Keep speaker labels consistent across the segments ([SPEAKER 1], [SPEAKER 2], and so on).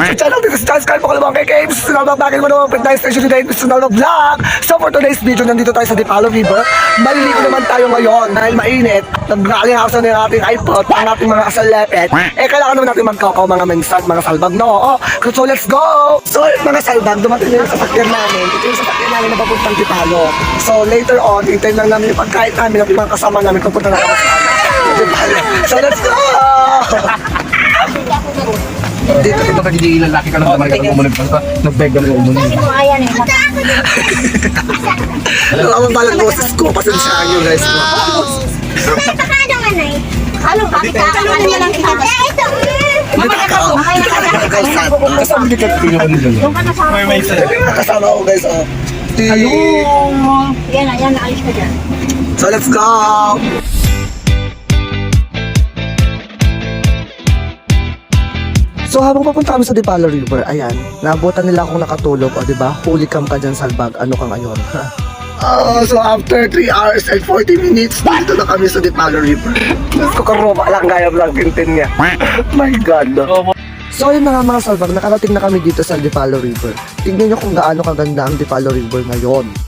[SPEAKER 1] Sa channel, dito sa Charles Carl po kalabang kay Caves. Sinalbang bakit mo naman pag station today. Sinalbang vlog. So for today's video, nandito tayo sa Dipalo River. Maliligo naman tayo ngayon dahil mainit. Nag-alihasan na yung ating iPod, ang ating mga asalepet. Eh, kailangan naman natin magkakaw mga mensan, mga salbag, no? So let's go! So mga salbag, dumating na yung sasakyan namin. Ito yung sasakyan namin na papuntang Dipalo. So later on, hintayin lang namin yung pagkain namin at yung mga kasama namin papunta na kami sa Dipalo. So let's go!
[SPEAKER 2] Dito kagiging lalaki ka lang naman ka umunod pa. Nag-beg ka lang umunod.
[SPEAKER 3] Ayan eh.
[SPEAKER 1] Alam mo balang boses ko, pasensyahan nyo guys.
[SPEAKER 3] Halo, bakit kakalaman niya lang kita? Ito!
[SPEAKER 1] Kasama dito. Kasama ko guys.
[SPEAKER 3] Hello! Yan na, alis ka dyan.
[SPEAKER 1] So let's go! So habang papunta kami sa Dipalo River, ayan, naabutan nila akong nakatulog, o diba? Huli cam ka dyan, salbag, ano ka ngayon? So after 3 hours and 40 minutes, dito na kami sa Dipalo River. Mas ko karoma lang gaya vlog tintin niya. My God. So ayun na nga mga salbag, nakarating na kami dito sa Dipalo River. Tingnan nyo kung gaano kaganda ang Dipalo River ngayon.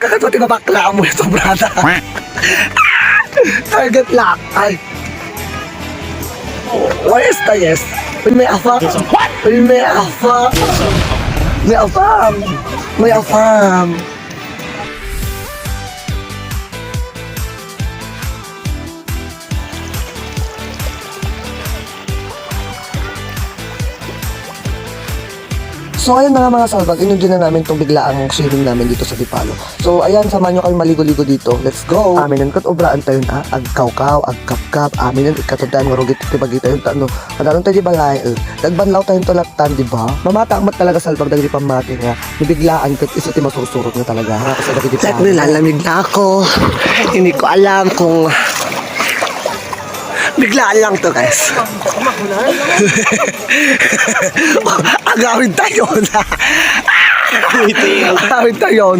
[SPEAKER 1] Kakatuti mabakla mo yung sobrada. Target lock. Ay. Where is the yes? May afam. May afam. May afam. May afam. So ayun na nga mga salbag, inundin na namin itong biglaang swimming namin dito sa Dipalo. So ayan, samahan nyo kami maligo-ligo dito. Let's go! Amin ang obraan tayo na, agkaw-kaw, agkap-kap, amin ang ikatundaan, marugit, tibagita yung tano. Kanaroon tayo di balay, nagbanlaw tayong tulatan, di ba? Mamatakmat talaga salbag, dahil di pamati nga. Nabiglaan ka, isa ti masusurot nga talaga, ha? Kasi dati di pa. Nilalamig na ako. Hindi ko alam kung... Biglaan lang to guys. Agawin tayo na. Agawin tayo.